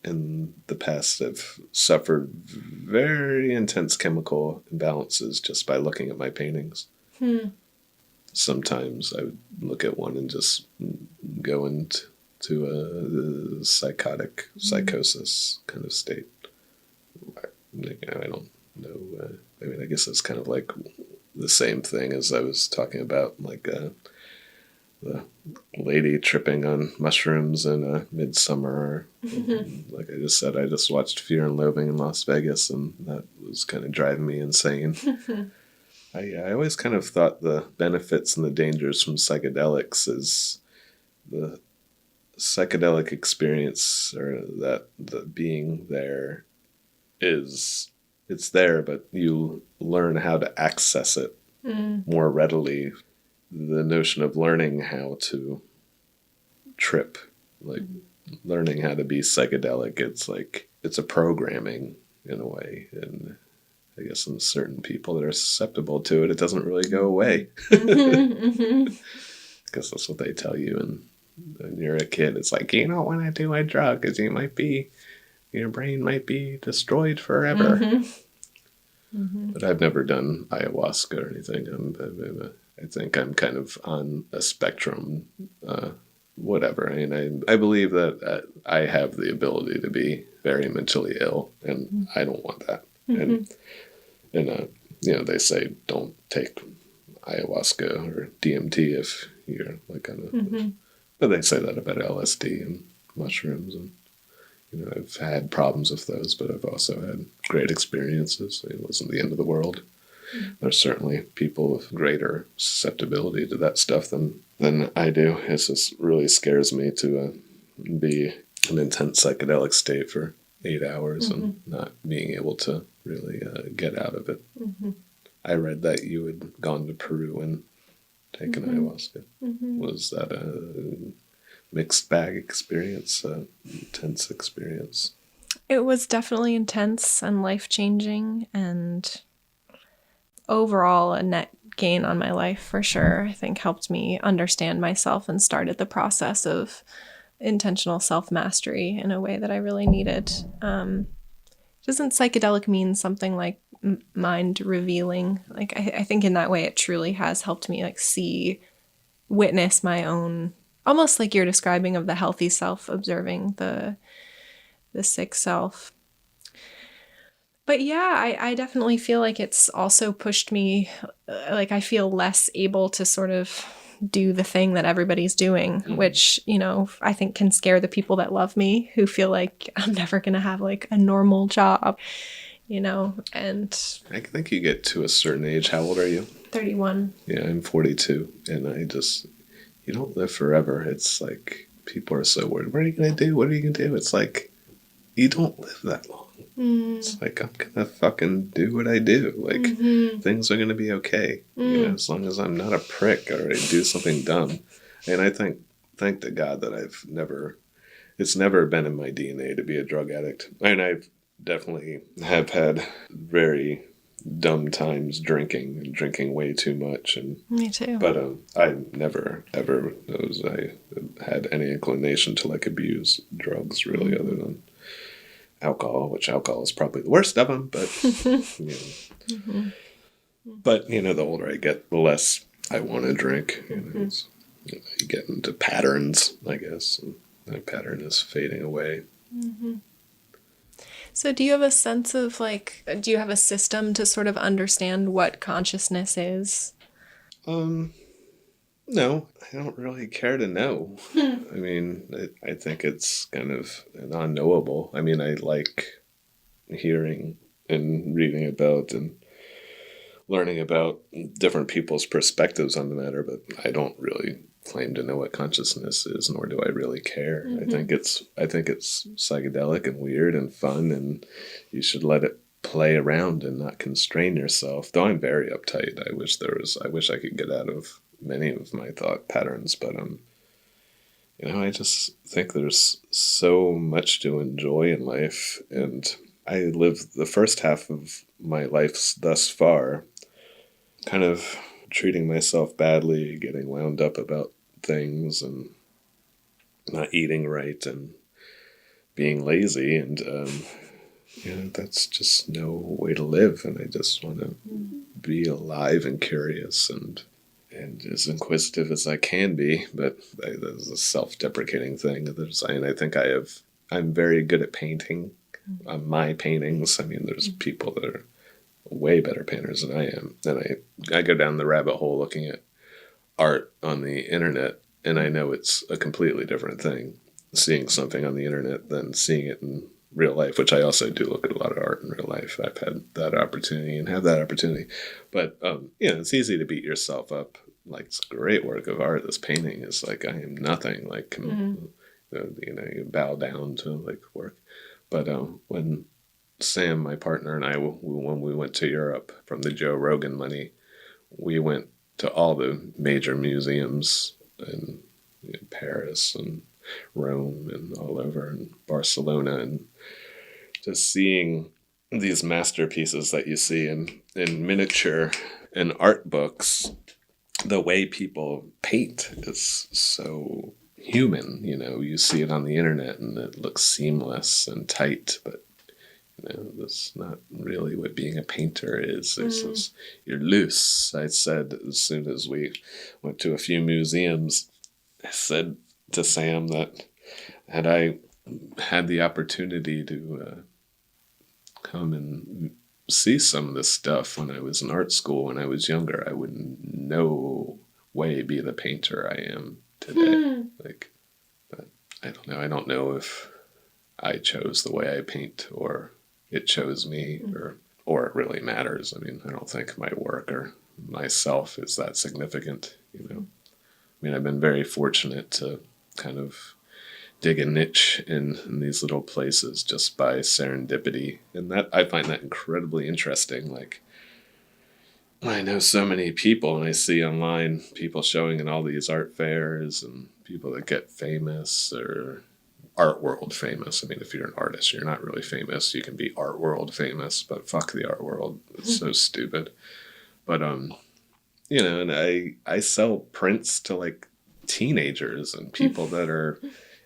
In the past, I've suffered very intense chemical imbalances just by looking at my paintings. Sometimes I would look at one and just go into a psychosis kind of state. I don't know. I mean, I guess it's kind of like the same thing as I was talking about, like the lady tripping on mushrooms in Midsummer. Like I just said, I just watched Fear and Loathing in Las Vegas, and that was kind of driving me insane. I always kind of thought the benefits and the dangers from psychedelics is the psychedelic experience, or that the being there it's there, but you learn how to access it more readily. The notion of learning how to trip, like learning how to be psychedelic, it's like it's a programming in a way, and I guess in certain people that are susceptible to it, it doesn't really go away. Because that's what they tell you, and when you're a kid, it's like, you don't want to do a drug because your brain might be destroyed forever. But I've never done ayahuasca or anything. I think I'm kind of on a spectrum, whatever. I mean, I believe that I have the ability to be very mentally ill, and I don't want that. And they say don't take ayahuasca or DMT if you're like on but they say that about LSD and mushrooms, and I've had problems with those, but I've also had great experiences. It wasn't the end of the world. There's certainly people with greater susceptibility to that stuff than I do. It just really scares me to be in an intense psychedelic state for 8 hours and not being able to really get out of it. I read that you had gone to Peru and taken ayahuasca. Was that a mixed bag experience, intense experience? It was definitely intense and life-changing, and overall a net gain on my life for sure. I think helped me understand myself and started the process of intentional self-mastery in a way that I really needed. Doesn't psychedelic mean something like mind revealing? Like I think in that way it truly has helped me like witness my own, almost like you're describing, of the healthy self observing the sick self. But yeah, I definitely feel like it's also pushed me, like I feel less able to sort of do the thing that everybody's doing, which, you know, I think can scare the people that love me, who feel like I'm never going to have like a normal job, you know, and I think you get to a certain age. How old are you? 31. Yeah, I'm 42, and you don't live forever. It's like, people are so worried. What are you going to do? What are you going to do? It's like, you don't live that long. It's like, I'm gonna fucking do what I do. Like, things are gonna be okay. You know, as long as I'm not a prick or I do something dumb. And I thank to God that it's never been in my DNA to be a drug addict. And I've definitely have had very dumb times drinking way too much. And Me too. but I never ever I had any inclination to like abuse drugs really, other than alcohol, which alcohol is probably the worst of them, but you know. But you know, the older I get, the less I want to drink. You know, you get into patterns, I guess, and that pattern is fading away. So do you have a sense of like, do you have a system to sort of understand what consciousness is? No, I don't really care to know. I mean, I think it's kind of an unknowable. I mean, I like hearing and reading about and learning about different people's perspectives on the matter, but I don't really claim to know what consciousness is, nor do I really care. I think it's psychedelic and weird and fun, and you should let it play around and not constrain yourself. Though I'm very uptight. I wish I could get out of many of my thought patterns, but you know, I just think there's so much to enjoy in life, and I lived the first half of my life thus far kind of treating myself badly, getting wound up about things, and not eating right, and being lazy, and you know, that's just no way to live. And I just want to be alive and curious and as inquisitive as I can be. But there's a self-deprecating thing. And I think I'm very good at painting. My paintings. I mean, there's people that are way better painters than I am. And I go down the rabbit hole looking at art on the internet, and I know it's a completely different thing seeing something on the internet than seeing it in real life, which I also do look at a lot of art in real life. I've had that opportunity and have that opportunity. But, you know, it's easy to beat yourself up. Like, it's great work of art. This painting is like, I am nothing. Like, you know, you bow down to like work. But when Sam, my partner, and I, when we went to Europe from the Joe Rogan money, we went to all the major museums in Paris and Rome and all over, and Barcelona, and just seeing these masterpieces that you see in miniature and art books. The way people paint is so human. You know, you see it on the internet and it looks seamless and tight, but you know, that's not really what being a painter is. You're loose. I said as soon as we went to a few museums, I said to Sam that had I had the opportunity to come and see some of this stuff when I was in art school when I was younger, I would in no way be the painter I am today. Like, but I don't know. I don't know if I chose the way I paint or it chose me, or it really matters. I mean, I don't think my work or myself is that significant, you know. I mean, I've been very fortunate to kind of dig a niche in these little places just by serendipity, and that I find that incredibly interesting. Like, I know so many people, and I see online people showing in all these art fairs and people that get famous or art world famous. I mean, if you're an artist, you're not really famous. You can be art world famous, but fuck the art world. It's so stupid. But and I sell prints to like teenagers and people that are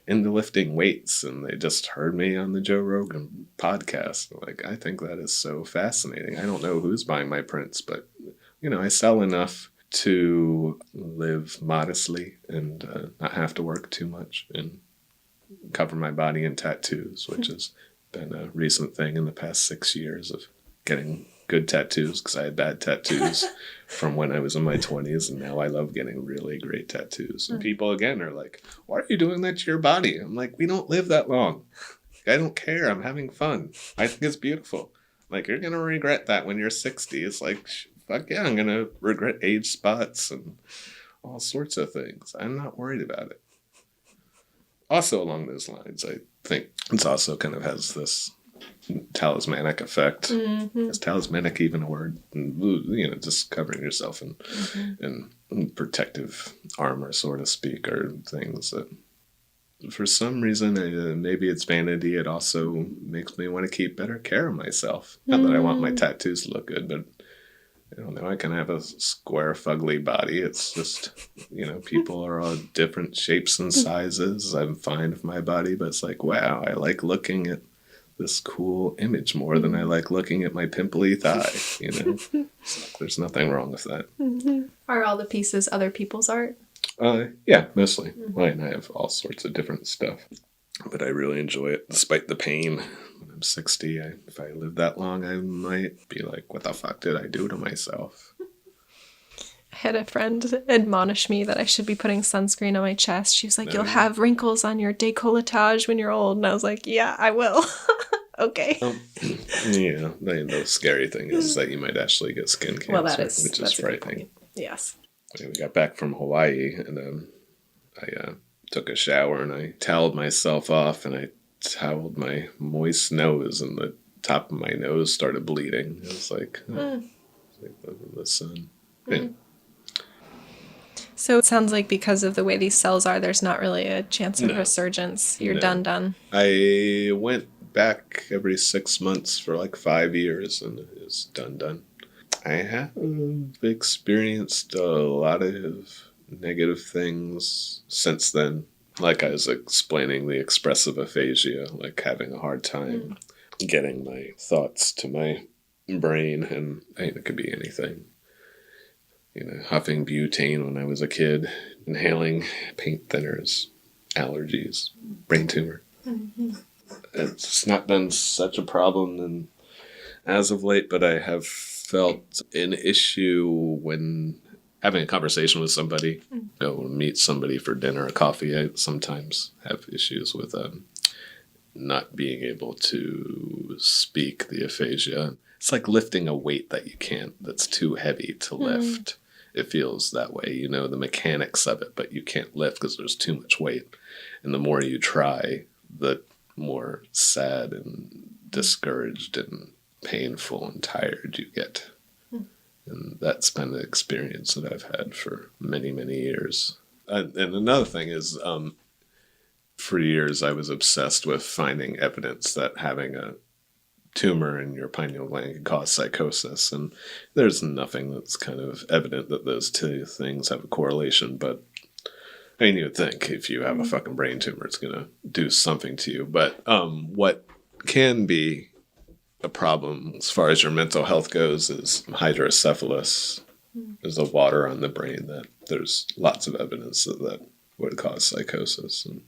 into lifting weights, and they just heard me on the Joe Rogan podcast. Like, I think that is so fascinating. I don't know who's buying my prints, but I sell enough to live modestly and not have to work too much and cover my body in tattoos, which has been a recent thing in the past 6 years of getting good tattoos, because I had bad tattoos from when I was in my 20s, and now I love getting really great tattoos. And people, again, are like, why are you doing that to your body? I'm like, we don't live that long. I don't care. I'm having fun. I think it's beautiful. Like, you're going to regret that when you're 60. It's like, fuck yeah, I'm going to regret age spots and all sorts of things. I'm not worried about it. Also, along those lines, I think it's also kind of has this talismanic effect. Is talismanic even a word? Just covering yourself in protective armor, so to speak, or things that, for some reason, maybe it's vanity, it also makes me want to keep better care of myself. Not that I want my tattoos to look good, but I don't know, I can have a square, fugly body. It's just, people are all different shapes and sizes. I'm fine with my body, but it's like, wow, I like looking at this cool image more than I like looking at my pimply thigh, So there's nothing wrong with that. Are all the pieces other people's art? Yeah, mostly. Mine, I have all sorts of different stuff. But I really enjoy it, despite the pain. When I'm 60, if I live that long, I might be like, what the fuck did I do to myself? I had a friend admonish me that I should be putting sunscreen on my chest. She was like, you'll have wrinkles on your décolletage when you're old. And I was like, yeah, I will. Okay. The scary thing is that you might actually get skin cancer, which is frightening. Yes. We got back from Hawaii, and I took a shower, and I toweled myself off, and I toweled my moist nose, and the top of my nose started bleeding. It was like, the sun. Yeah. So it sounds like because of the way these cells are, there's not really a chance of resurgence. You're done. I went back every 6 months for like 5 years, and it was done. I have experienced a lot of negative things since then. Like I was explaining, the expressive aphasia, like having a hard time getting my thoughts to my brain, and it could be anything. Huffing butane when I was a kid, inhaling paint thinners, allergies, brain tumor. It's not been such a problem as of late, but I have felt an issue when having a conversation with somebody, meet somebody for dinner or coffee. I sometimes have issues with not being able to speak, the aphasia. It's like lifting a weight that's too heavy to lift. It feels that way, the mechanics of it, but you can't lift because there's too much weight. And the more you try, the more sad and discouraged and painful and tired you get. And that's been the experience that I've had for many, many years. And another thing is, for years I was obsessed with finding evidence that having a tumor in your pineal gland can cause psychosis. And there's nothing that's kind of evident that those two things have a correlation. But you would think if you have a fucking brain tumor, it's going to do something to you. But what can be a problem as far as your mental health goes is hydrocephalus. There's a water on the brain that there's lots of evidence that would cause psychosis and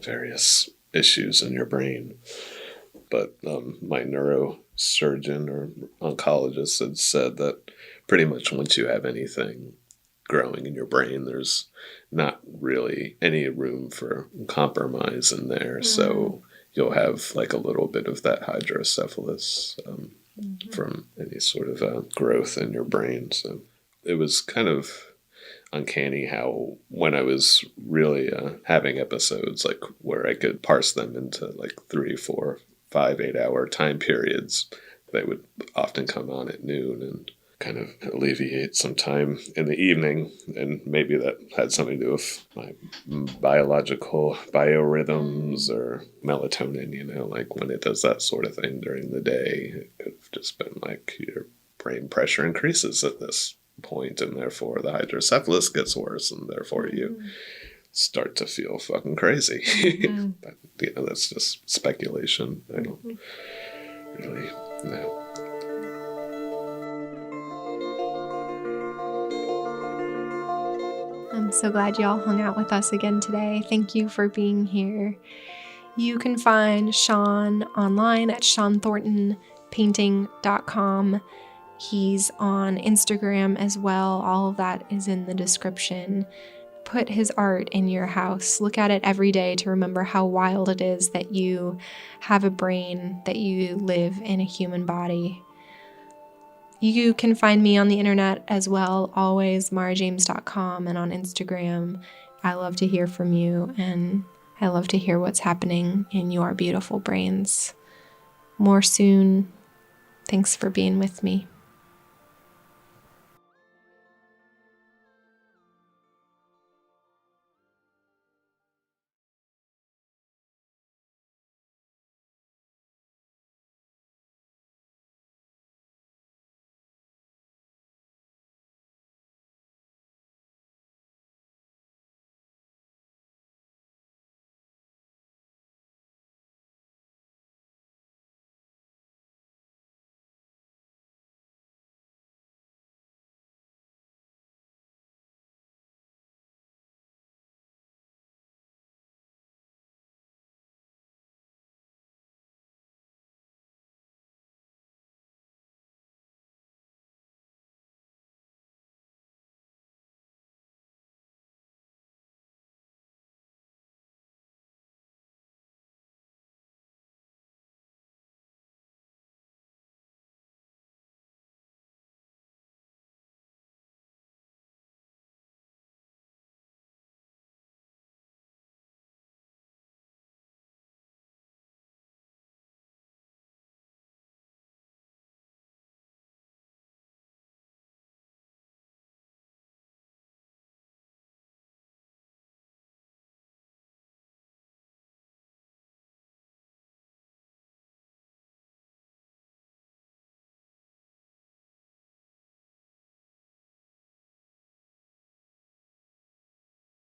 various issues in your brain. But my neurosurgeon or oncologist had said that pretty much once you have anything growing in your brain, there's not really any room for compromise in there. So you'll have like a little bit of that hydrocephalus from any sort of growth in your brain. So it was kind of uncanny how when I was really having episodes like where I could parse them into like 3, 4, 5, 8 hour time periods, they would often come on at noon and kind of alleviate some time in the evening. And maybe that had something to do with my biological biorhythms or melatonin, like when it does that sort of thing during the day, it's just been like your brain pressure increases at this point, and therefore the hydrocephalus gets worse, and therefore you start to feel fucking crazy. But, that's just speculation. I don't really know. I'm so glad y'all hung out with us again today. Thank you for being here. You can find Shawn online at shawnthorntonpainting.com. He's on Instagram as well. All of that is in the description. Put his art in your house. Look at it every day to remember how wild it is that you have a brain, that you live in a human body. You can find me on the internet as well, always marajames.com, and on Instagram. I love to hear from you, and I love to hear what's happening in your beautiful brains. More soon. Thanks for being with me.